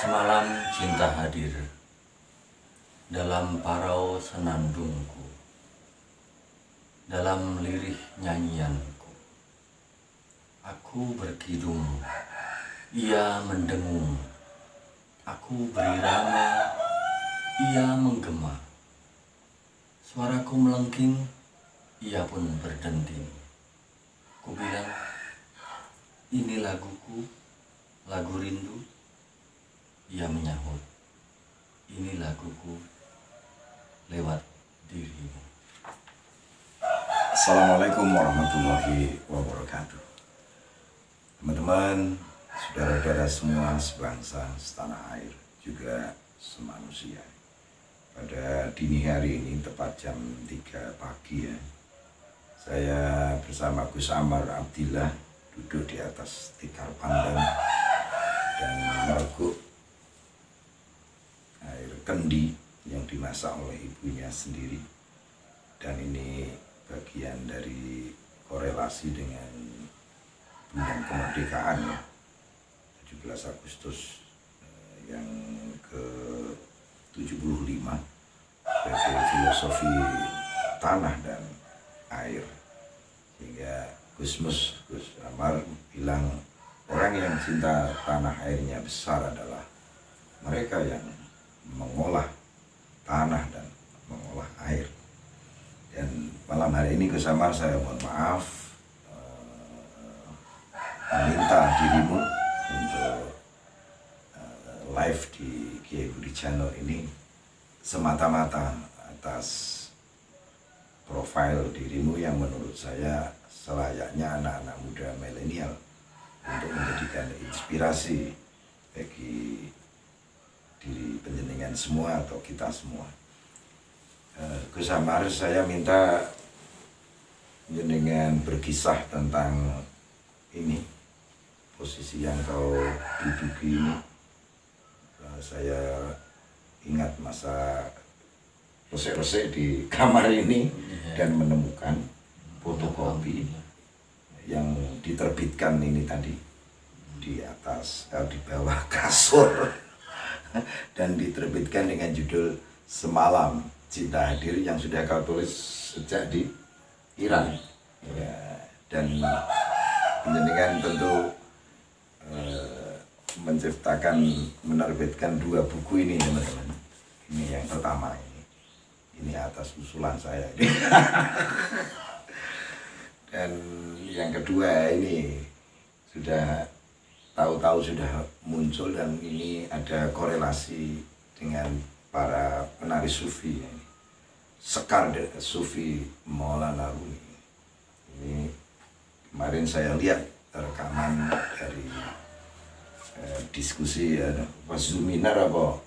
Semalam cinta hadir dalam parau senandungku, dalam lirih nyanyianku. Aku berkidung, ia mendengung. Aku berirama, ia menggema. Suaraku melengking, ia pun berdending. Ku bilang, ini laguku, lagu rindu. Ia menyahut, ini laguku lewat dirimu. Assalamualaikum warahmatullahi wabarakatuh. Teman-teman, saudara-saudara semua sebangsa, setanah air, juga semanusia. Pada dini hari ini, tepat jam 3 pagi ya, saya bersama Gus Amar Abdillah duduk di atas tikar pandan dan mereguk air kendi yang dimasak oleh ibunya sendiri. Dan ini bagian dari korelasi dengan bulan kemerdekaan ya, 17 Agustus yang ke-75 sebagai filosofi tanah dan air. Sehingga Gus Amar bilang orang yang cinta tanah airnya besar adalah mereka yang mengolah tanah dan mengolah air. Dan malam hari ini Gus Amar, saya mohon maaf meminta dirimu untuk live di Kiai Budi Channel ini semata-mata atas profil dirimu yang menurut saya selayaknya anak-anak muda milenial untuk menjadikan inspirasi bagi diri penjenengan semua atau kita semua. Gus Amar, saya minta penjenengan berkisah tentang ini, posisi yang kau duduki ini. Saya ingat masa resik-resik di kamar ini dan menemukan fotokopi yang diterbitkan ini tadi di atas, di bawah kasur dan diterbitkan dengan judul Semalam Cinta Hadir yang sudah kau tulis sejak di Iran ya. Dan penjenengan tentu menerbitkan 2 buku ini teman-teman. Ini yang pertama ini atas usulan saya ini. Dan yang kedua ini sudah tahu-tahu sudah muncul, dan ini ada korelasi dengan para penari sufi ini. Sekar Sufi Maulana Rumi. Ini kemarin saya lihat rekaman dari diskusi ya, seminar apa?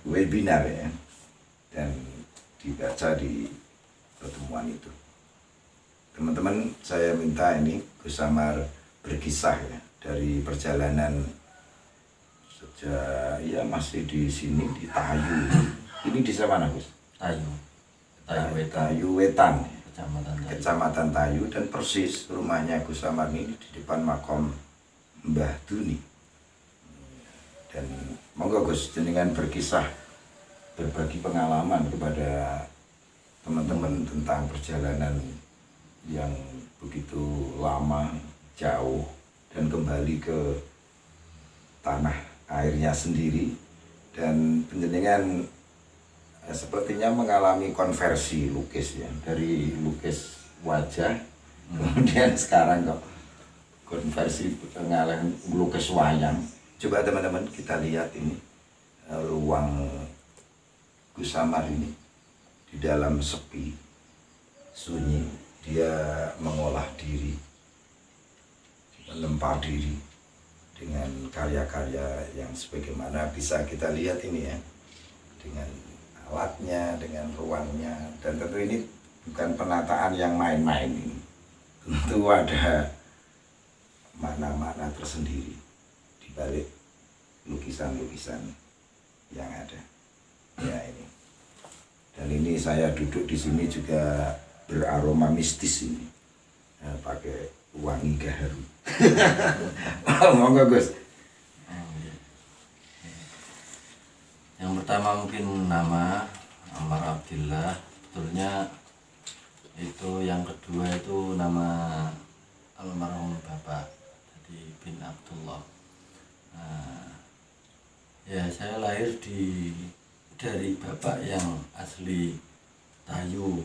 Webinar ya, dan dibaca di pertemuan itu. Teman-teman, saya minta ini Gus Amar berkisah ya, dari perjalanan sejak ya masih di sini di Tayu. Ini desa mana Gus? Tayu Wetan, Kecamatan Tayu, dan persis rumahnya Gus Amar ini di depan makam Mbah Duni. Dan monggo Gus, jenengan berkisah, berbagi pengalaman kepada teman-teman tentang perjalanan yang begitu lama, jauh, dan kembali ke tanah airnya sendiri. Dan penjenengan sepertinya mengalami konversi lukis ya, dari lukis wajah kemudian sekarang kok konversi ngalahin lukis wayang. Coba teman-teman kita lihat ini ruang Gus Amar ini di dalam sepi sunyi. Dia mengolah diri, menempa diri dengan karya-karya yang sebagaimana bisa kita lihat ini ya, dengan alatnya, dengan ruangnya. Dan tentu ini bukan penataan yang main-main ini. Tentu ada makna-makna tersendiri di balik lukisan-lukisan yang ada. Ya ini. Dan ini saya duduk di sini juga beraroma mistis ini. Pakai wangi gaharu. Monggo Gus. Yang pertama mungkin nama Ammar Abdillah, sebetulnya itu. Yang kedua itu nama almarhum bapak, jadi bin Abdullah. Ya saya lahir dari bapak yang asli Tayu,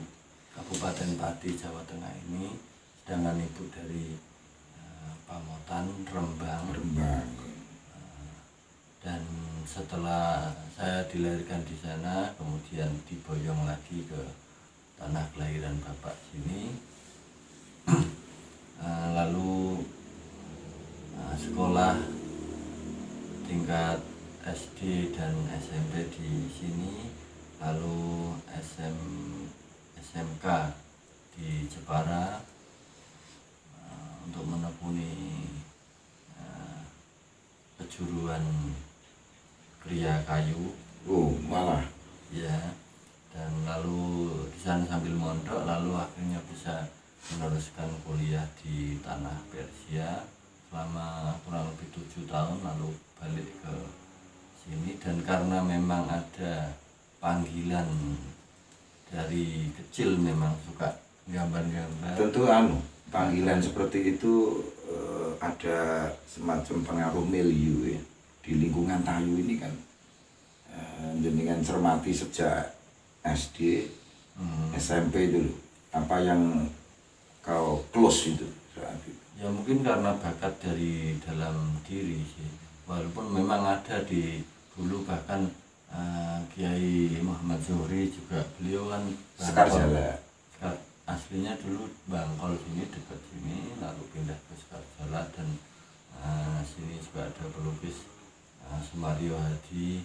Kabupaten Pati, Jawa Tengah ini, sedangkan ibu dari Pamotan, Rembang. Dan setelah saya dilahirkan di sana, kemudian diboyong lagi ke tanah kelahiran bapak sini. Lalu sekolah tingkat SD dan SMP di sini, lalu SMK di Jepara untuk menekuni kejuruan pria kayu. Oh malah. Ya, dan lalu di sana sambil mondok, lalu akhirnya bisa meneruskan kuliah di tanah Persia selama kurang lebih 7 tahun, lalu balik ke sini. Dan karena memang ada panggilan dari kecil, memang suka gambar-gambar. Tentu panggilan seperti itu ada semacam pengaruh milieu ya. Di lingkungan Tayu ini kan jenengan cermati sejak SD, SMP dulu. Apa yang kau close itu saat itu? Ya mungkin karena bakat dari dalam diri sih. Walaupun memang ada di dulu, bahkan Kiai Muhammad Zuhri juga, beliau kan Sekarjala. Aslinya dulu Bangkol sini, dekat sini, lalu pindah ke Sekarjala. Dan sini juga ada pelukis Sumario Hadi,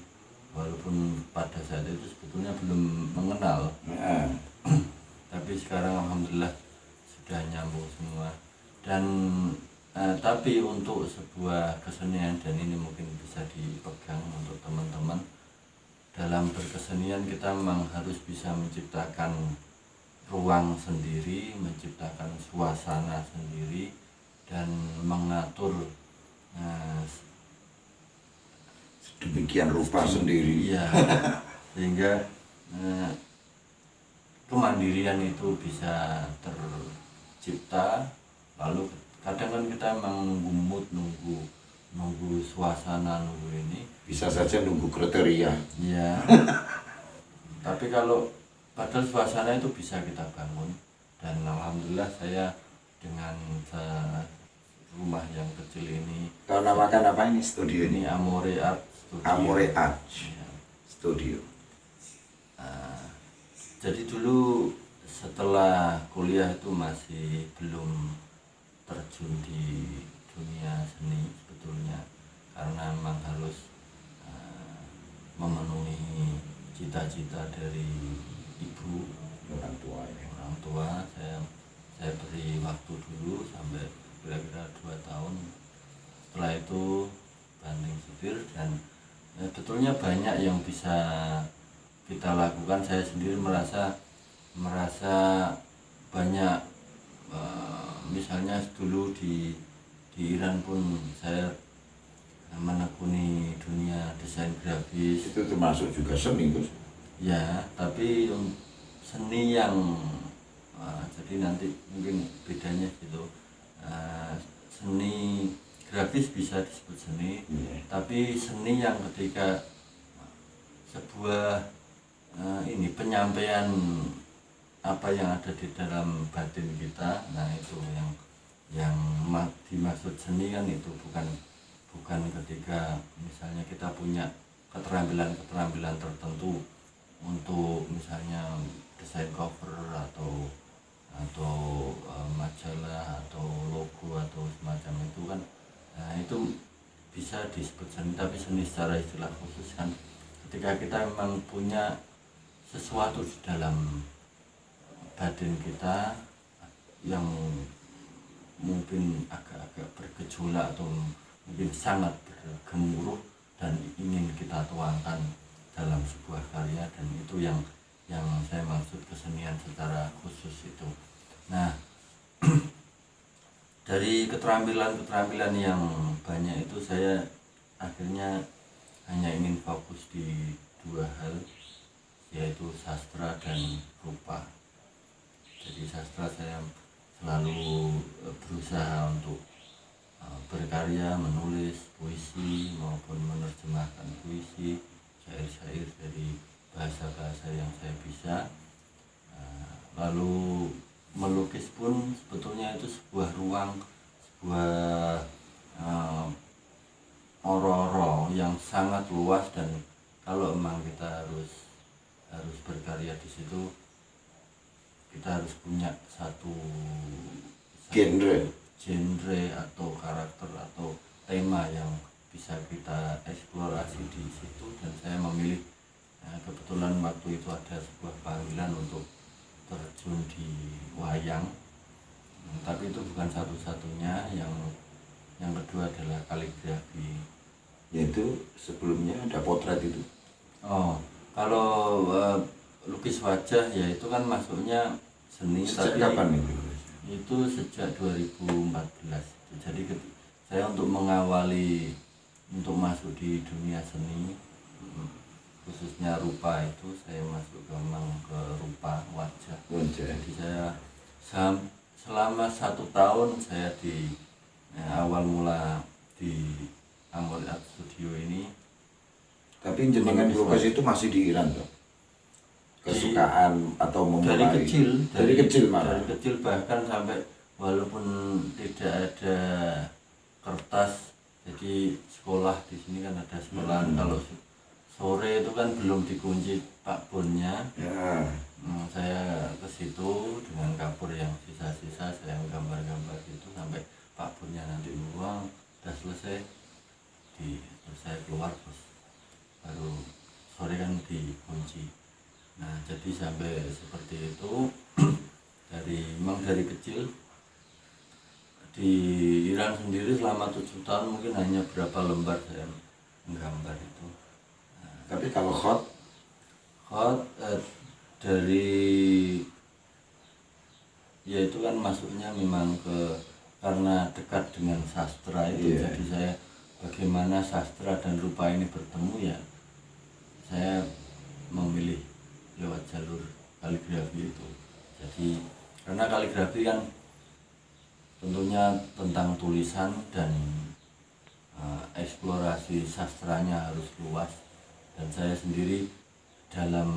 walaupun pada saat itu sebetulnya belum mengenal. Tapi sekarang alhamdulillah sudah nyambung semua. Dan tapi untuk sebuah kesenian, dan ini mungkin bisa dipegang untuk teman-teman, dalam berkesenian kita memang harus bisa menciptakan ruang sendiri, menciptakan suasana sendiri, dan mengatur demikian rupa sendiri. Iya, sehingga kemandirian itu bisa tercipta. Lalu kadang kan kita memang nunggu mood, nunggu suasana, nunggu ini. Bisa saja nunggu kriteria. Iya. Tapi kalau padahal suasana itu bisa kita bangun. Dan alhamdulillah saya dengan rumah yang kecil ini. Kau namakan apa ini studio ini? Ini Amore Art Studio. Amore Art Ya. Studio. Jadi dulu setelah kuliah itu masih belum terjun di dunia seni sebetulnya, karena memang harus memenuhi cita-cita dari ibu, Orang tua ya. orang tua. Saya beri waktu dulu sampai kira-kira 2 tahun. Setelah itu banting setir, dan betulnya banyak yang bisa kita lakukan. Saya sendiri merasa banyak, misalnya dulu di Iran pun saya menekuni dunia desain grafis. Itu termasuk juga seni, Gus. Ya, tapi seni yang jadi nanti mungkin bedanya gitu. Seni grafis bisa disebut seni, tapi seni yang ketika sebuah ini penyampaian apa yang ada di dalam batin kita, nah itu yang dimaksud seni kan. Itu bukan ketika misalnya kita punya keterampilan tertentu untuk misalnya desain cover atau majalah atau logo atau semacam itu kan. Nah itu bisa disebut seni, tapi seni secara istilah khusus kan ketika kita memang punya sesuatu di dalam batin kita yang mungkin agak-agak bergejolak atau mungkin sangat bergemuruh, dan ingin kita tuangkan dalam sebuah karya. Dan itu yang saya maksud kesenian secara khusus itu. Nah dari keterampilan yang banyak itu, saya akhirnya hanya ingin fokus di dua hal, yaitu sastra dan rupa. Jadi sastra saya selalu berusaha untuk berkarya, menulis puisi maupun menerjemahkan puisi, syair-syair dari bahasa-bahasa yang saya bisa. Lalu melukis pun sebetulnya itu sebuah ruang, sebuah oro-oro yang sangat luas, dan kalau memang kita harus berkarya di situ, kita harus punya satu genre atau karakter atau tema yang bisa kita eksplorasi di situ. Dan saya memilih, kebetulan waktu itu ada sebuah panggilan untuk terjun di wayang, tapi itu bukan satu-satunya. Yang kedua adalah kaligrafi, yaitu sebelumnya ada potret itu. Kalau lukis wajah ya itu kan masuknya seni. Sejak kapan itu? Itu sejak 2014. Jadi saya untuk mengawali untuk masuk di dunia seni, khususnya rupa, itu saya masuk memang ke rupa wajah. Jadi saya selama 1 tahun saya di awal mula di Amor Art Studio ini. Tapi jenengan lukis itu masih di Iran tuh? Kesukaan atau memulai? Dari kecil malah? Dari kecil, bahkan sampai walaupun tidak ada kertas, jadi sekolah di sini kan ada sekolah. Kalau sore itu kan belum dikunci Pak Bonnya ya. Saya ke situ dengan kapur yang sisa-sisa, saya gambar-gambar itu sampai Pak Bonnya nanti uang udah selesai, terus saya keluar, terus baru sore kan dikunci. Nah jadi sampai seperti itu. Memang dari kecil. Di Iran sendiri selama 7 tahun mungkin hanya berapa lembar saya menggambar itu. Tapi kalau khot dari ya itu kan masuknya memang karena dekat dengan sastra itu. Jadi saya bagaimana sastra dan rupa ini bertemu, ya saya memilih lewat jalur kaligrafi itu. Jadi karena kaligrafi kan tentunya tentang tulisan, dan eksplorasi sastranya harus luas. Dan saya sendiri dalam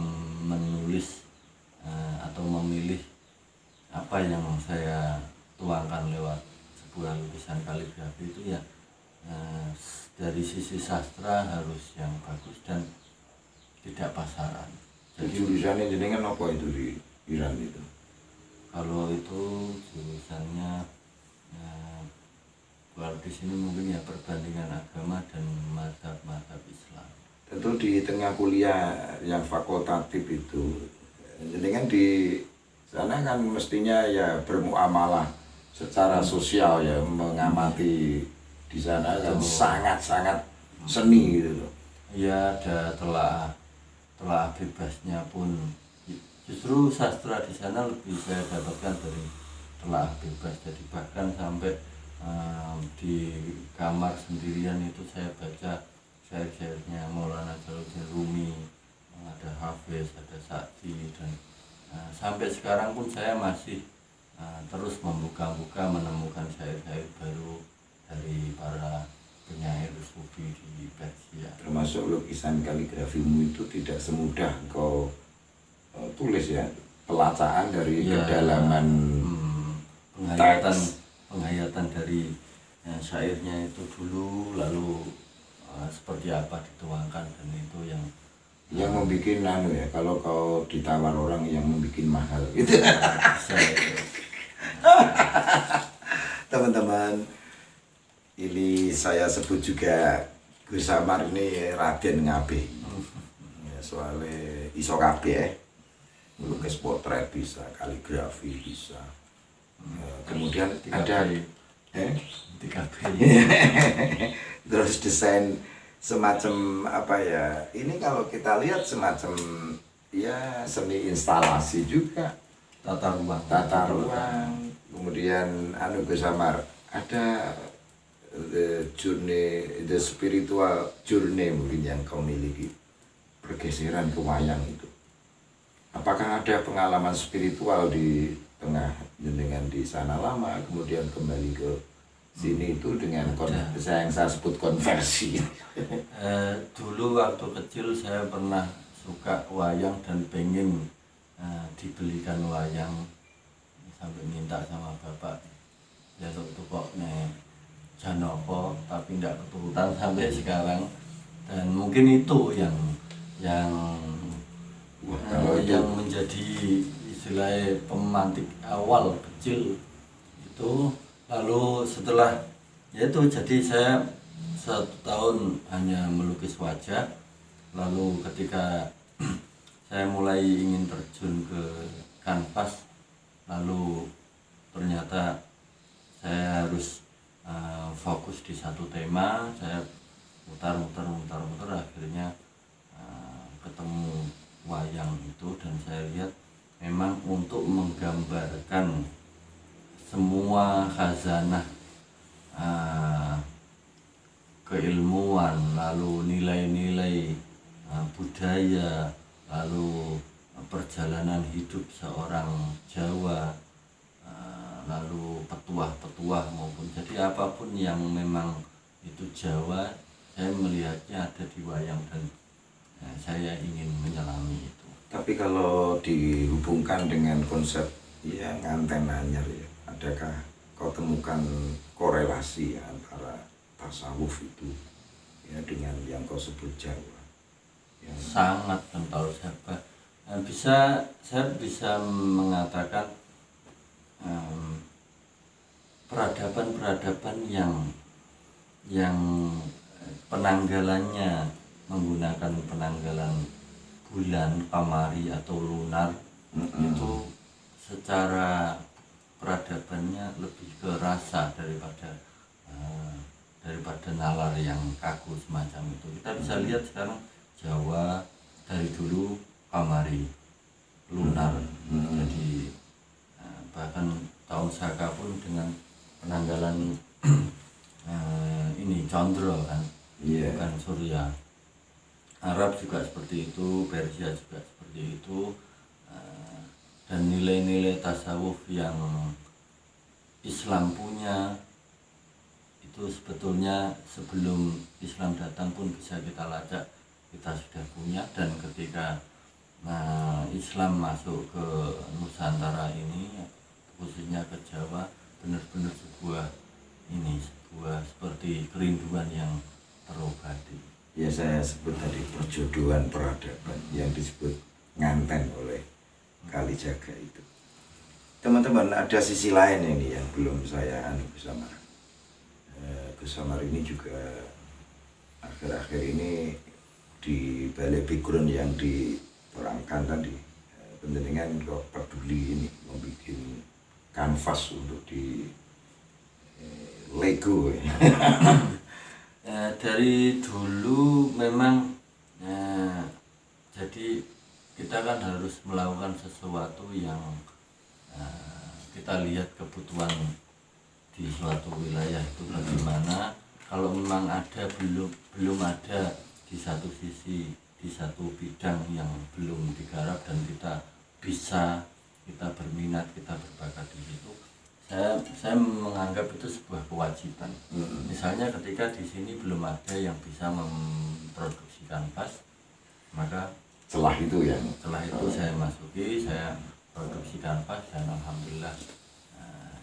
menulis atau memilih apa yang saya tuangkan lewat sebuah lukisan kaligrafi itu, ya dari sisi sastra harus yang bagus dan tidak pasaran. Jadi jurusannya jenengan apa itu di Iran itu? Kalau itu jurusannya kalau di sini mungkin ya perbandingan agama dan mazhab Islam. Tentu di tengah kuliah yang fakultatif itu, jenengan di sana kan mestinya ya bermuamalah secara sosial, ya mengamati di sana kan sangat-sangat seni gitu loh. Iya, ada telah bebasnya pun. Justru sastra di sana lebih saya dapatkan dari telah bebas. Jadi bahkan sampai di kamar sendirian itu saya baca syair-syairnya Maulana Jalaluddin Rumi, ada Hafiz, ada Sa'di, dan sampai sekarang pun saya masih terus membuka-buka menemukan syair-syair baru dari para penyair sufi di Persia. Termasuk lukisan kaligrafimu itu tidak semudah kau tulis ya, pelacaan dari kedalaman penghayatan dari syairnya itu dulu, lalu seperti apa dituangkan, dan itu yang membuat ya, kalau kau ditawar orang yang membuat mahal gitu. Teman-teman, ini saya sebut juga Gus Samar ini Raden Ngabeh. Ya, soalnya iso kabeh, melukis potret bisa, kaligrafi bisa. Kemudian ada terus desain semacam apa ya, ini kalau kita lihat semacam ya seni instalasi juga, tata ruang. Kemudian Gus Samar ada the spiritual journey mungkin yang kau miliki, pergeseran ke wayang itu. Apakah ada pengalaman spiritual di tengah jenengan di sana lama kemudian kembali ke sini itu dengan yang saya sebut konversi? Dulu waktu kecil saya pernah suka wayang dan pengen dibelikan wayang, sampai minta sama bapak ya tuh kok nih Janoko, tapi tidak keturutan sampai sekarang. Dan mungkin itu yang yang menjadi istilahnya pemantik awal kecil itu. Lalu setelah yaitu, jadi saya 1 tahun hanya melukis wajah. Lalu ketika saya mulai ingin terjun ke kanvas, lalu ternyata saya harus fokus di satu tema. Saya mutar, akhirnya ketemu wayang itu, dan saya lihat memang untuk menggambarkan semua khazanah keilmuan, lalu nilai-nilai budaya, lalu perjalanan hidup seorang Jawa, lalu petuah-petuah maupun jadi apapun yang memang itu Jawa, saya melihatnya ada di wayang, dan saya ingin menyelami itu. Tapi kalau dihubungkan dengan konsep yang nganten anyar ya, adakah kau temukan korelasi antara tasawuf itu ya dengan yang kau sebut Jawa? Sangat kental. Saya bisa mengatakan peradaban yang penanggalannya menggunakan penanggalan bulan, kamari atau lunar, itu secara peradabannya lebih ke rasa daripada nalar yang kaku semacam itu. Kita bisa lihat sekarang Jawa dari dulu kamari, lunar, jadi bahkan tahun Saka pun dengan penanggalan ini condro kan, bukan surya. Arab juga seperti itu, Persia juga seperti itu, dan nilai-nilai tasawuf yang Islam punya itu sebetulnya sebelum Islam datang pun bisa kita lacak, kita sudah punya. Dan ketika Islam masuk ke Nusantara ini, khususnya ke Jawa, benar-benar sebuah seperti kerinduan yang terobati. Ya, saya sebut tadi perjodohan peradaban yang disebut nganten oleh Kalijaga itu. Teman-teman, ada sisi lain ini yang belum saya Gus Samar. Gus Samar ini juga akhir-akhir ini di balai background yang diterangkan tadi, penjenengan kok peduli ini membuat kanvas untuk di Lego. Dari dulu memang jadi kita kan harus melakukan sesuatu yang kita lihat kebutuhan di suatu wilayah itu bagaimana. Kalau memang ada belum ada di satu sisi, di satu bidang yang belum digarap dan kita berminat, kita berbakat di situ, saya menganggap itu sebuah kewajiban. Misalnya ketika di sini belum ada yang bisa memproduksi kanvas, maka setelah itu saya masuki, saya produksi kanvas, dan alhamdulillah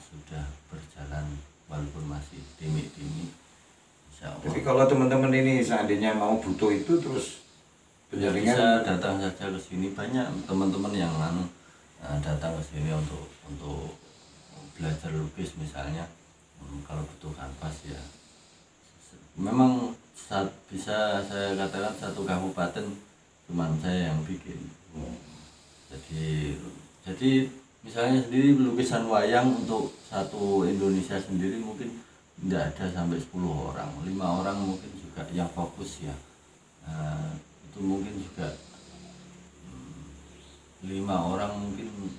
sudah berjalan walaupun masih dini. Jadi kalau teman-teman ini seandainya mau butuh itu, terus penjaringan bisa datang saja ke sini. Banyak teman-teman yang datang ke sini untuk belajar lukis misalnya. Kalau butuh kanvas ya memang bisa saya katakan satu kabupaten cuman saya yang bikin. Jadi misalnya sendiri lukisan wayang untuk satu Indonesia sendiri mungkin tidak ada sampai 10 orang, 5 orang mungkin juga yang fokus ya. Itu mungkin juga 5 orang mungkin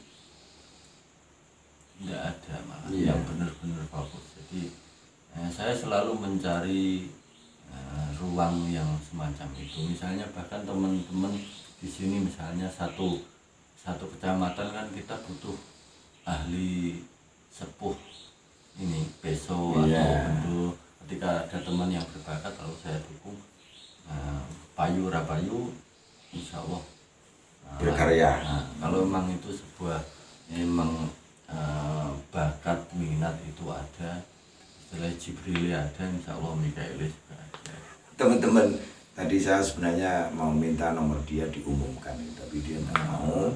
tidak ada malah yang benar-benar fokus. Jadi saya selalu mencari ruang yang semacam itu. Misalnya bahkan teman-teman di sini misalnya satu kecamatan kan kita butuh ahli sepuh ini beso atau bendu. Ketika ada teman yang berbakat lalu saya dukung, payu rapayu insya Allah berkarya. Kalau memang itu sebuah memang bakat minat itu ada, istilah Jibril ada, insya Allah Mikaelis juga ada. Teman-teman, tadi saya sebenarnya mau minta nomor dia diumumkan, tapi dia nggak mau.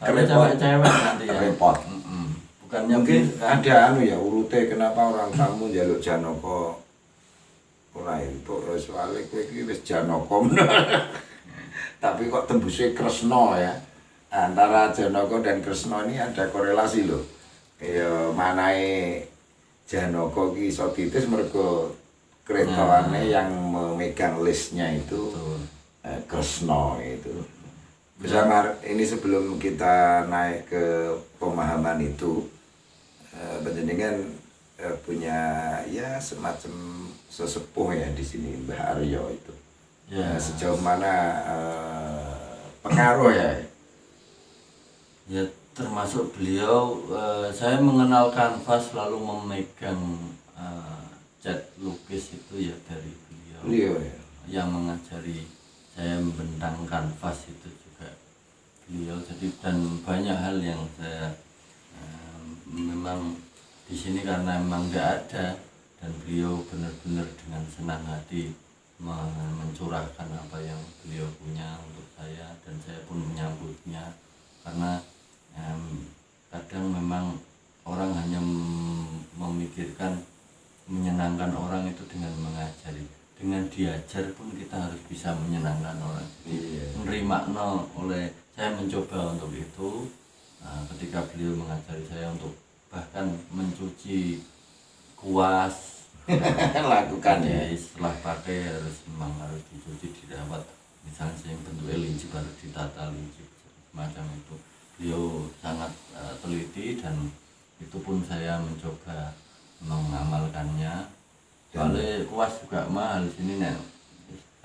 Kalau cewek-cewek nanti ya repot. Bukannya mungkin ada ya urute kenapa orang tamu jaluk Janoko ora itu soalnya kowe iki wis Janoko. Tapi kok tembusnya Kresna ya. Antara Janoko dan Kresna ini ada korelasi loh. Kayak manae Janoko ki iso titis mergo keretaane yang memegang listnya itu Kresna itu. Bersama ini sebelum kita naik ke pemahaman itu, panjenengan punya ya semacam sesepuh ya di sini Mbah Aryo itu. Ya. Sejauh mana pengaruh ya? Ya termasuk beliau, saya mengenal kanvas lalu memegang cat lukis itu ya dari beliau. Beliau ya. Yang mengajari saya membentang kanvas itu juga beliau. Jadi dan banyak hal yang saya memang di sini karena memang nggak ada, dan beliau benar-benar dengan senang hati mencurahkan apa yang beliau punya untuk saya, dan saya pun menyambutnya karena kadang memang orang hanya memikirkan menyenangkan orang itu dengan mengajari, dengan diajar pun kita harus bisa menyenangkan orang. Jadi menerima oleh saya mencoba untuk itu. Ketika beliau mengajari saya untuk bahkan mencuci kuas, lakukan ya. Setelah pakai memang harus dicuci, dirawat. Misalnya yang bentuknya lincip harus ditata lincip semacam itu. Beliau sangat teliti dan itu pun saya mencoba mengamalkannya. Soalnya kuas juga mahal sini nih.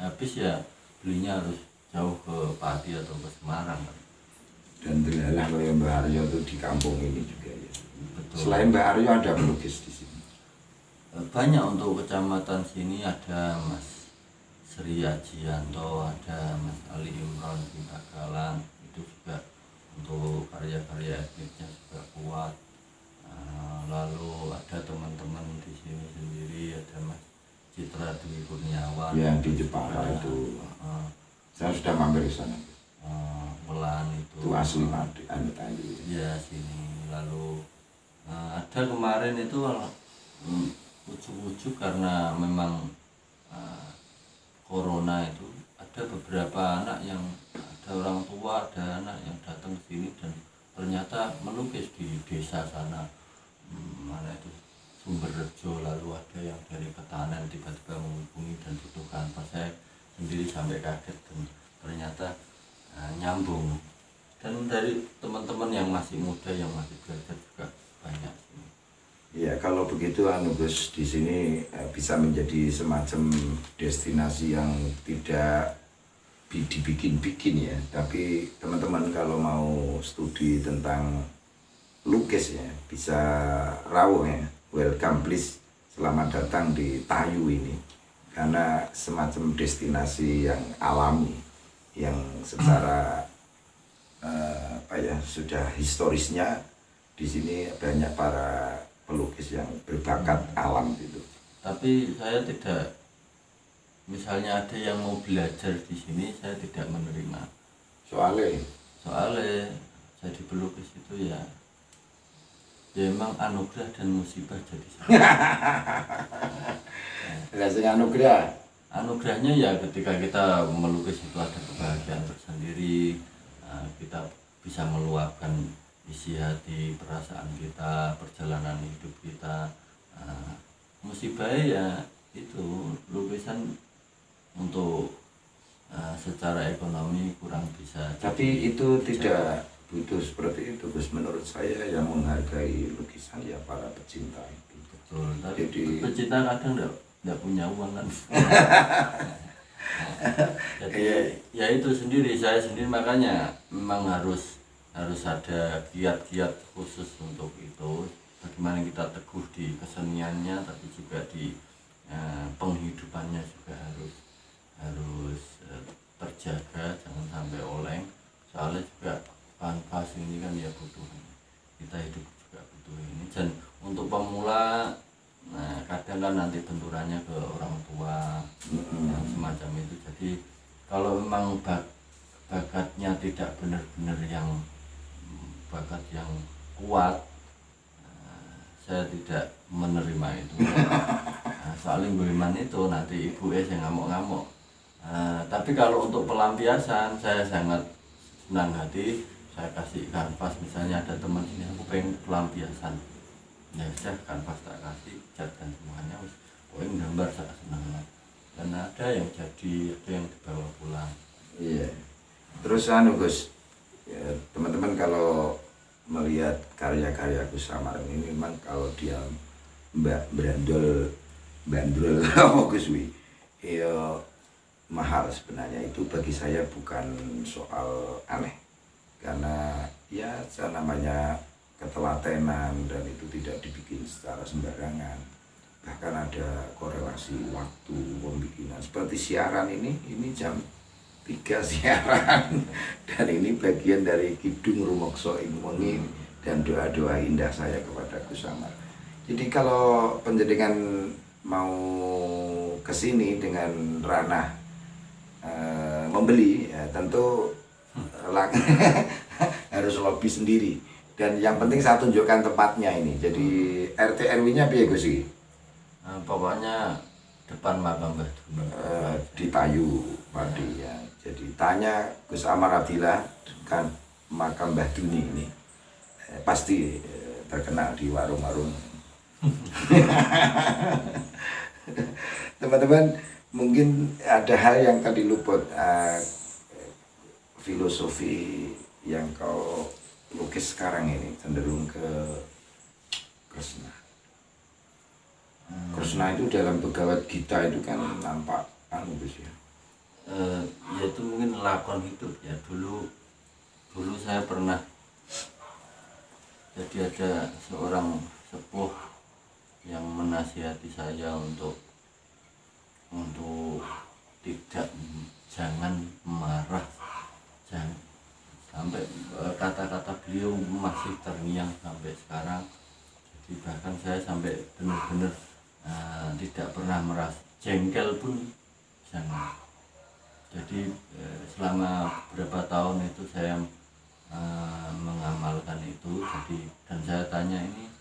Habis ya belinya harus jauh ke Pati atau ke Semarang. Dan ternyata kalau Mbah Aryo itu di kampung ini juga ya. Betul. Selain Mbah Aryo ada pelukis di sini. Banyak untuk kecamatan sini, ada Mas Sri Ajianto, ada Mas Ali Imron di Bagalan, itu juga untuk karya-karya etniknya juga kuat. Lalu ada teman-teman di sini sendiri, ada Mas Citra Dwi Kurniawan yang di Jepara itu. Saya sudah mampir di sana. Melan itu asli Madi, Anu ya sini. Lalu ada kemarin itu ujuk-ujuk karena memang corona itu, ada beberapa anak yang ada orang tua, ada anak yang datang ke sini dan ternyata melukis di desa sana, mana itu Sumberrejo. Lalu ada yang dari Ketahanan tiba-tiba menghubungi dan butuh kanvas. Saya sendiri sampai kaget dan ternyata nyambung. Dan dari teman-teman yang masih muda yang masih belajar juga banyak sini. Ya kalau begitu Gus di sini bisa menjadi semacam destinasi yang tidak dibikin-bikin ya, tapi teman-teman kalau mau studi tentang lukis ya bisa rawuh ya. Welcome please, selamat datang di Tayu ini, karena semacam destinasi yang alami yang secara sudah historisnya di sini banyak para pelukis yang berbakat alam gitu. Tapi saya tidak, misalnya ada yang mau belajar di sini, saya tidak menerima. Soalnya jadi pelukis itu ya emang anugerah dan musibah jadi anugerahnya ya ketika kita melukis itu ada kebahagiaan tersendiri, kita bisa meluapkan isi hati, perasaan kita, perjalanan hidup kita. Musibahnya ya itu lukisan untuk secara ekonomi kurang bisa. Tapi itu tidak butuh seperti itu, Gus. Menurut saya yang menghargai lukisan ya para pecinta itu. Betul. Tapi jadi pecinta kadang nggak punya uang kan. Jadi ya itu sendiri, saya sendiri makanya memang harus ada kiat-kiat khusus untuk itu, bagaimana kita teguh di keseniannya tapi juga di penghidupannya juga harus terjaga, jangan sampai oleng. Soalnya juga kanvas ini kan ya butuh, kita hidup juga butuh ini. Dan untuk pemula, nah kadang kan nanti benturannya ke orang tua yang semacam itu. Jadi kalau memang bakatnya tidak benar-benar yang bakat yang kuat, saya tidak menerima itu. Soalnya bagaimana itu nanti ibu yang ngamuk-ngamuk. Tapi kalau untuk pelampiasan saya sangat senang hati, saya kasih kanvas, misalnya ada teman sini aku pengen pelampiasan, ya sudah kanvas tak kasih cat dan semuanya, pokoknya gambar saya senang. Dan ada yang jadi, ada yang dibawa pulang. Iya. Terus Gus, ya, teman-teman kalau melihat karya-karya Gus Samarem ini memang kalau dia bandrol apa Gus Wi, ya mahal sebenarnya. Itu bagi saya bukan soal aneh, karena ya namanya ketelatenan dan itu tidak dibikin secara sembarangan. Bahkan ada korelasi waktu pembikinan, seperti siaran ini jam 3 siaran dan ini bagian dari Kidung Rumokso Ing Wengi dan doa-doa indah saya kepada Gus Samar. Jadi kalau penjenengan mau kesini dengan ranah membeli, ya tentu harus lobby sendiri. Dan yang penting saya tunjukkan tempatnya ini. Jadi RT RW-nya piye Gus iki? Pokoknya depan makam Mbah Duni. Di Payu Padi ya. Jadi tanya Gus Amar Abdillah kan makam Mbah Duni ini pasti terkenal di warung-warung. Teman-teman, mungkin ada hal yang tadi luput, filosofi yang kau lukis sekarang ini cenderung ke Krishna. Krishna itu dalam Bhagavad Gita itu kan nampak Gus ya. Ya itu mungkin lakon hidup ya. Dulu saya pernah, jadi ada seorang sepuh yang menasihati saya untuk jangan marah, jangan sampai kata-kata beliau masih terngiang sampai sekarang. Jadi bahkan saya sampai benar-benar tidak pernah merasa jengkel pun jangan. Jadi selama beberapa tahun itu saya mengamalkan itu. Jadi dan saya tanya, ini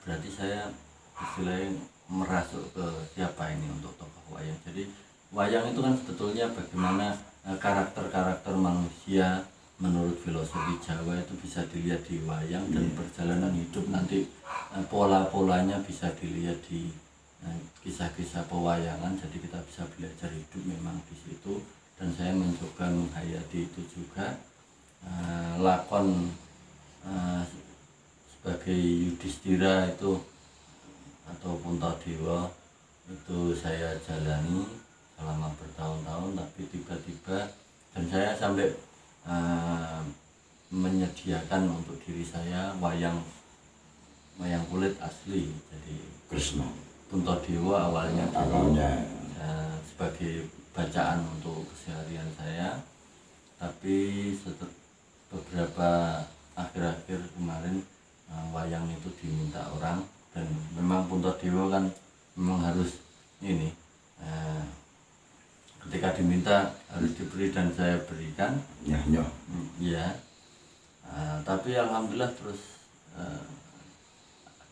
berarti saya istilahnya merasuk ke siapa ini untuk tokoh wayang. Jadi wayang itu kan sebetulnya bagaimana karakter-karakter manusia menurut filosofi Jawa itu bisa dilihat di wayang. Dan perjalanan hidup nanti pola-polanya bisa dilihat di kisah-kisah pewayangan. Jadi kita bisa belajar hidup memang di situ. Dan saya mencoba menghayati itu juga. Lakon sebagai Yudhistira itu atau Puntadewa itu saya jalani selama bertahun-tahun, tapi tiba-tiba dan saya sampai menyediakan untuk diri saya wayang kulit asli. Jadi Krishna Puntadewa awalnya sebagai bacaan untuk keseharian saya, tapi beberapa akhir-akhir kemarin wayang itu diminta orang. Dan memang Puntadewa kan memang harus ini ketika diminta harus diberi, dan saya berikan ya. Tapi alhamdulillah terus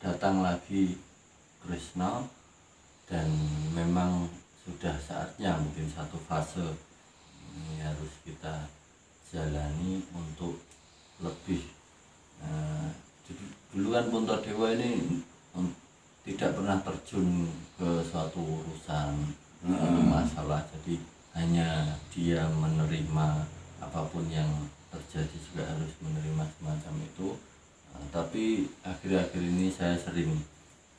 datang lagi Krishna, dan memang sudah saatnya mungkin satu fase ini harus kita jalani untuk lebih. Dulu kan Puntadewa ini tidak pernah terjun ke suatu urusan masalah, jadi hanya dia menerima apapun yang terjadi juga harus menerima semacam itu. Tapi akhir-akhir ini saya sering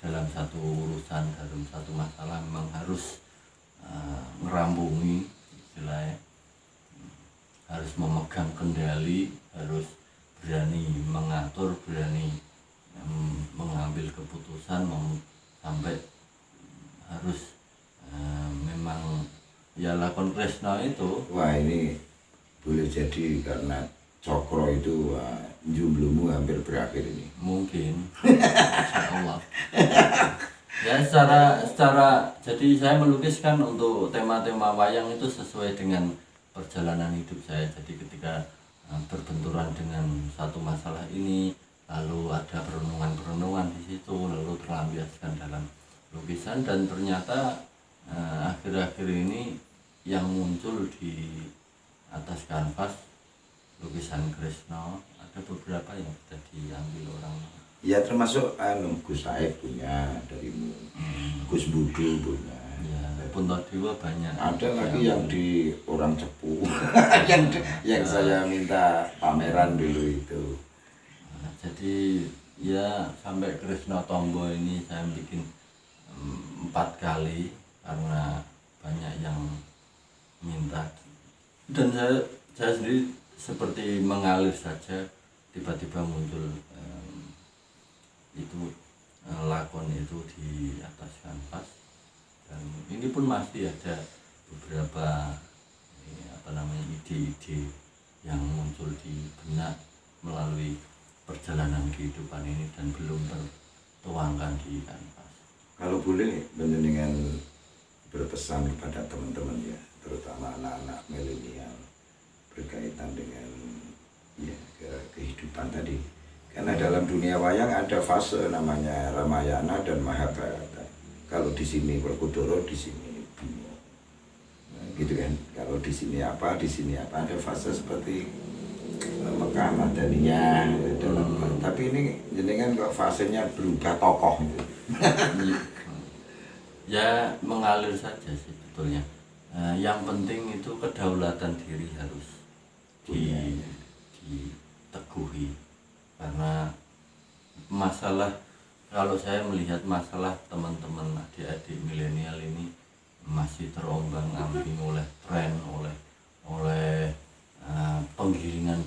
dalam satu urusan, dalam satu masalah memang harus ngerampungi istilahnya, harus memegang kendali, harus berani mengatur, berani mengambil keputusan, sampai harus memang ya lakon Kresna itu. Wah, ini boleh jadi karena Cokro itu jumlahmu hampir berakhir ini. Mungkin, insya Allah. Ya secara jadi saya melukiskan untuk tema-tema wayang itu sesuai dengan perjalanan hidup saya. Jadi ketika berbenturan dengan satu masalah ini, lalu ada perenungan-perenungan di situ, lalu terlampiaskan dalam lukisan, dan ternyata akhir-akhir ini yang muncul di atas kanvas lukisan Kresna ada beberapa yang sudah diambil orang. Ya termasuk Gus Said punya darimu, Gus Budu punya. Ya, Puntadewa banyak. Ada lagi yang di orang Cepu, yang saya minta pameran dulu itu. Jadi ya sampai Kresna Tombo ini saya bikin 4 kali karena banyak yang minta, dan saya sendiri seperti mengalir saja, tiba-tiba muncul itu lakon itu di atas kanvas, dan ini pun masih ada beberapa ide-ide yang muncul di benak melalui perjalanan kehidupan ini dan belum tertuangkan di kanvas. Kalau boleh dengan berpesan kepada teman-teman ya, terutama anak-anak milenial berkaitan dengan ya kehidupan tadi. Karena dalam dunia wayang ada fase namanya Ramayana dan Mahabharata. Kalau di sini Werkudara, di sini Bima. Nah, gitu kan. Kalau di sini apa, ada fase seperti Mekah Madaniyah dalam. Tapi ini jenengan kok fasenya berubah tokoh gitu. Ya mengalir saja sih sebetulnya. Yang penting itu kedaulatan diri harus diteguhi, karena masalah, kalau saya melihat masalah teman-teman adik-adik milenial ini masih terombang-ambing oleh tren, oleh penggiringan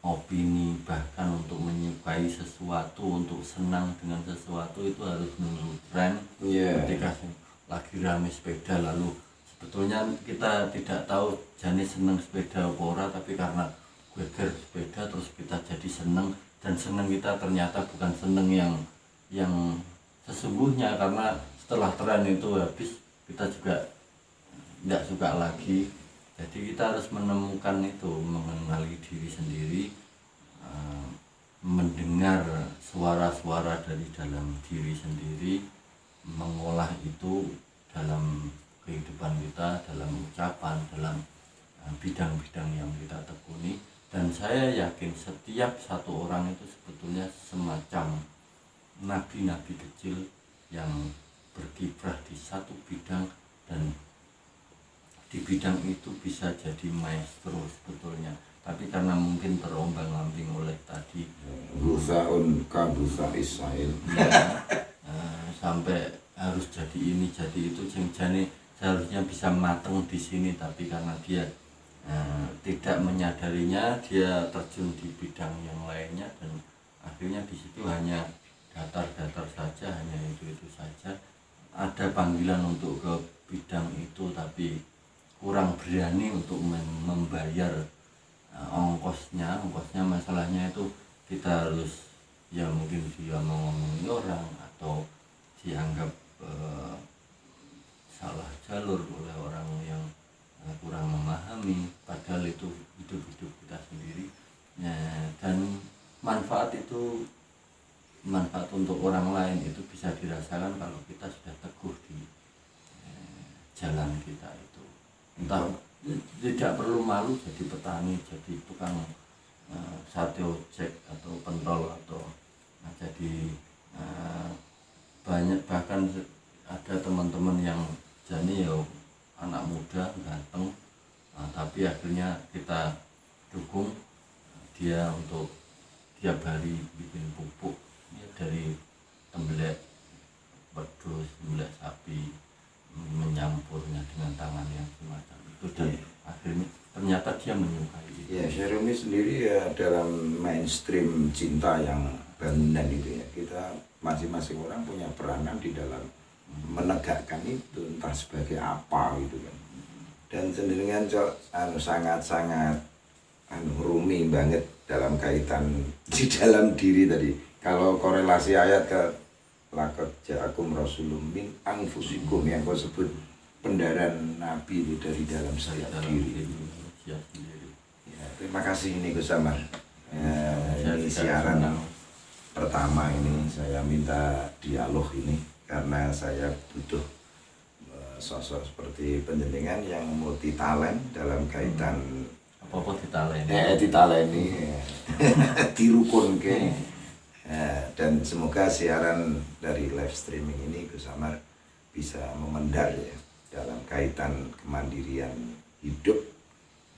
opini, bahkan untuk menyukai sesuatu, untuk senang dengan sesuatu itu harus menunggu tren. Ketika lagi rame sepeda, lalu sebetulnya kita tidak tahu jenis seneng sepeda apa ora, tapi karena geger sepeda terus kita jadi seneng, dan seneng kita ternyata bukan seneng yang sesungguhnya, karena setelah tren itu habis kita juga tidak suka lagi. Jadi kita harus menemukan itu, mengenali diri sendiri, mendengar suara-suara dari dalam diri sendiri, mengolah itu dalam kehidupan kita, dalam ucapan, dalam bidang-bidang yang kita tekuni. Dan saya yakin setiap satu orang itu sebetulnya semacam nabi-nabi kecil yang berkiprah di satu bidang, dan di bidang itu bisa jadi maestro sebetulnya, tapi karena mungkin terombang-ambing oleh tadi Busaun kabusa Israel ya, sampai harus jadi ini jadi itu, jane seharusnya bisa mateng di sini, tapi karena dia tidak menyadarinya, dia terjun di bidang yang lainnya, dan akhirnya di situ hanya datar-datar saja, hanya itu saja. Ada panggilan untuk ke bidang itu, tapi kurang berani untuk membayar ongkosnya. Masalahnya itu kita harus, ya mungkin dia mau ngomongin orang atau dianggap salah jalur oleh orang yang kurang memahami, padahal itu hidup kita sendiri ya. Dan manfaat untuk orang lain itu bisa dirasakan kalau kita sudah teguh di jalan kita itu. Entah, tidak perlu malu jadi petani, jadi tukang sate ojek atau pentol, atau jadi banyak, bahkan ada teman-teman yang jadi ya anak muda ganteng, tapi akhirnya kita dukung dia untuk tiap hari bikin pupuk ya, dari ternyata dia menyukai itu. Ya, Syahrumi sendiri ya dalam mainstream cinta yang bangunan itu ya, kita masing-masing orang punya peranan di dalam menegakkan itu, entah sebagai apa gitu kan. Dan sendirian sangat-sangat Rumi banget dalam kaitan di dalam diri tadi. Kalau korelasi ayat ke laqad ja'akum rasulun min anfusikum yang kau sebut pendaran Nabi itu dari dalam setiap diri. Ya, sendiri. Ya, terima kasih ini Gus Amar. Ini siaran pertama ini saya minta dialog ini karena saya butuh sosok seperti penjenengan yang multi talent dalam kaitan apa-apa ditaleni. Ditaleni dirukun ke. Dan semoga siaran dari live streaming ini Gus Amar bisa memendar ya dalam kaitan kemandirian hidup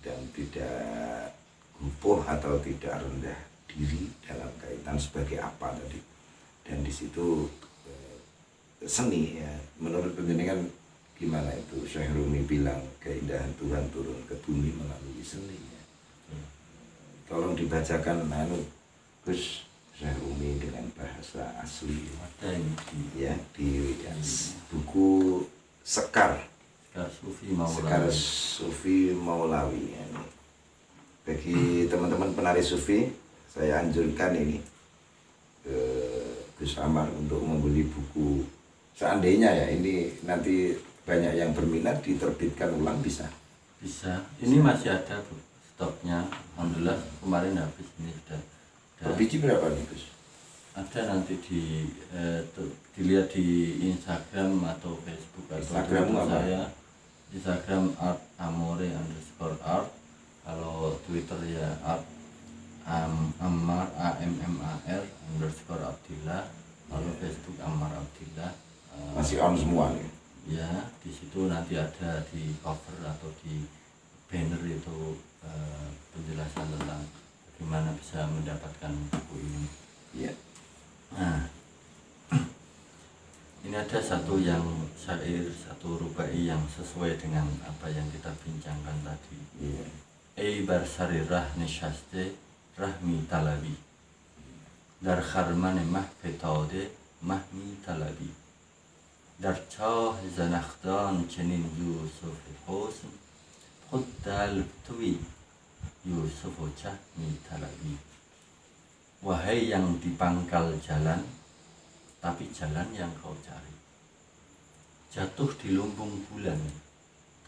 dan tidak gupuh atau tidak rendah diri dalam kaitan sebagai apa tadi. Dan di situ seni ya, menurut penjenengan gimana itu Syahrumi bilang keindahan Tuhan turun ke bumi melalui seni ya. Tolong dibacakan Gus Syahrumi dengan bahasa asli Ada ini ya di buku Sekar Sufi Maulawi ya. Bagi teman-teman penari Sufi, saya anjurkan ini ke Gus Amar untuk membeli buku. Seandainya ya ini nanti banyak yang berminat diterbitkan ulang bisa. Ini masih ada stoknya, alhamdulillah kemarin habis ini sudah. Biji berapa nih Gus? Ada nanti dilihat di Instagram atau Facebook atau Instagram saya Instagram @amore_art. Kalau Twitter ya @ammar _Abdillah. Lalu Facebook Ammar Abdillah. Masih on semua nih. Ya, di situ nanti ada di cover atau di banner itu penjelasan tentang bagaimana bisa mendapatkan buku ini. Iya. Nah, ini ada satu yang syair, satu rubai yang sesuai dengan apa yang kita bincangkan tadi. Iya. Ey barsarirah nishaste rahmi talabi, dar kharman mahfetade mahmi talabi, dar chah zanakhdan chenin Yusuf hosn khud dalb tuwi Yusuf chahmi talabi. Wahai yang di pangkal jalan, tapi jalan yang kau cari, jatuh di lumbung bulan,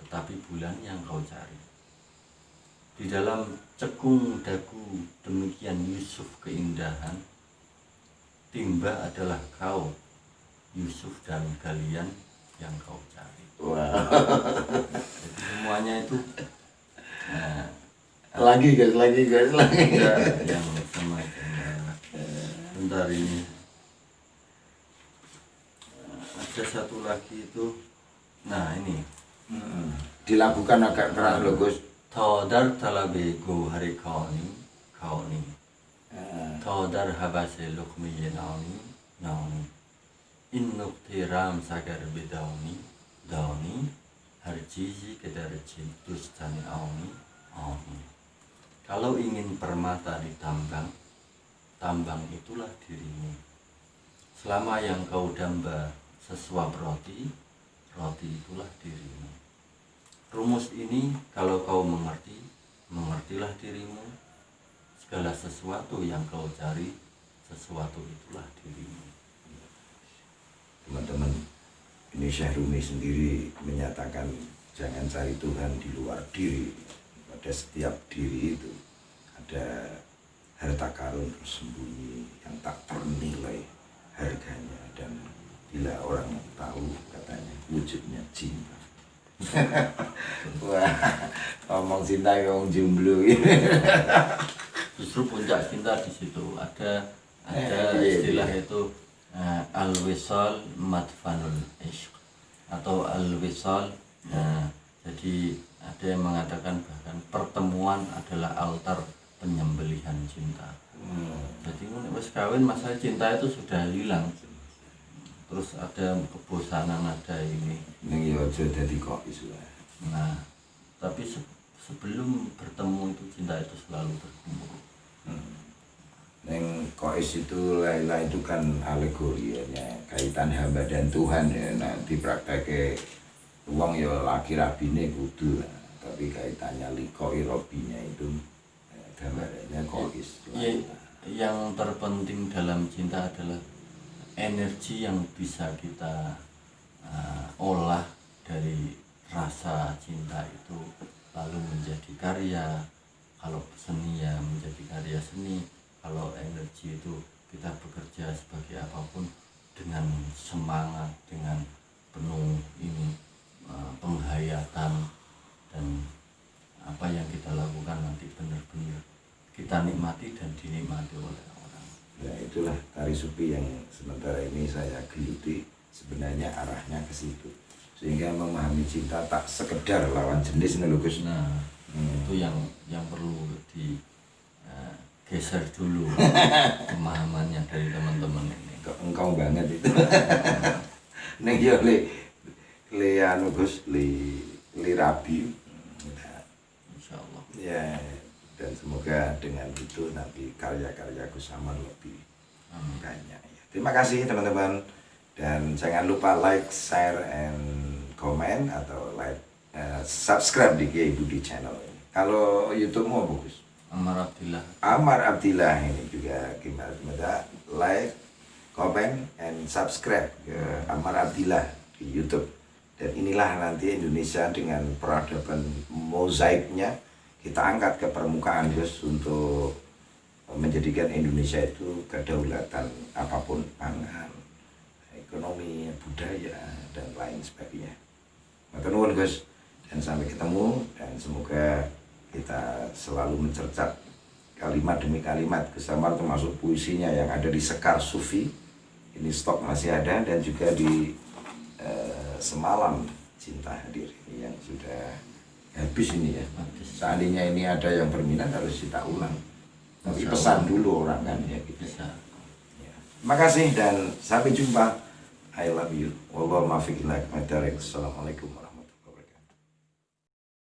tetapi bulan yang kau cari. Di dalam cekung dagu demikian Yusuf keindahan, timba adalah kau, Yusuf dan kalian yang kau cari. Wow. Jadi semuanya itu Lagi guys. ada yang sama. Bentar ini ada satu lagi itu. Nah ini dilakukan agak keras loh Gus. Todar talabe go hari kauni Todar habase lukmiye nauni innuk tiram sagar bedawni har cizi kedar cintustani auni. Kalau ingin permata ditambang, tambang itulah dirimu. Selama yang kau damba sesuap roti, roti itulah dirimu. Rumus ini kalau kau mengerti, mengertilah dirimu. Segala sesuatu yang kau cari, sesuatu itulah dirimu. Teman-teman, ini Syahrumi sendiri menyatakan jangan cari Tuhan di luar diri. Pada setiap diri itu ada harta karun tersembunyi yang tak ternilai harganya, dan bila orang tahu katanya wujudnya cinta. Wah, ngomong cinta ngomong jomblo. Justru puncak cinta di situ ada istilah itu al-wisal madfanul ishq atau al-wisal. Jadi ada yang mengatakan bahkan pertemuan adalah altar penyembelihan cinta. Jadi wis kawin masalah cinta itu sudah hilang. Terus ada kebosanan, ada ini. Ning yo aja dadi kok isu. Nah, tapi sebelum bertemu itu cinta itu selalu berkumpul. Neng Kois itu Laila itu kan alegori ya, kaitan hamba dan Tuhan ya. Nanti prakteknya uang ya laki rabine kudu, tapi kaitannya likoi robinya itu gambarannya Kois. Yang terpenting dalam cinta adalah energi yang bisa kita olah dari rasa cinta itu lalu menjadi karya. Kalau seni ya menjadi karya seni. Kalau energi itu kita bekerja sebagai apapun dengan semangat, dengan penuh ini penghayatan, dan apa yang kita lakukan nanti benar-benar kita nikmati dan dinikmati oleh orang. Ya itulah tari sufi yang sementara ini saya geluti, sebenarnya arahnya ke situ, sehingga memahami cinta tak sekedar lawan jenis nih Gus. Nah itu yang perlu di geser dulu pemahamannya dari teman-teman ini. Kok engkau banget itu. Neng yo le anu Gus, li rabi. Insyaallah. Ya, dan semoga dengan itu nanti karya-karya Gus Amar lebih banyak ya. Terima kasih teman-teman, dan jangan lupa like, share, and comment atau subscribe di Kiai Budi channel ini. Kalau YouTube mau bagus. Amar Abdillah ini juga gimana like, comment, and subscribe ke Amar Abdillah di YouTube. Dan inilah nanti Indonesia dengan peradaban mozaiknya kita angkat ke permukaan Gus, untuk menjadikan Indonesia itu kedaulatan apapun, pangan, ekonomi, budaya, dan lain sebagainya. Matur nuwun Gus, dan sampai ketemu, dan semoga kita selalu mencercat kalimat demi kalimat Gus Amar, termasuk puisinya yang ada di Sekar Sufi. Ini stok masih ada, dan juga di Semalam Cinta Hadir ini yang sudah habis ini ya. Seandainya ini ada yang berminat harus kita ulang. Tapi pesan dulu orang kan ya gitu. Bisa. Ya. Terima kasih dan sampai jumpa. I love you. Wallahualam. Assalamualaikum.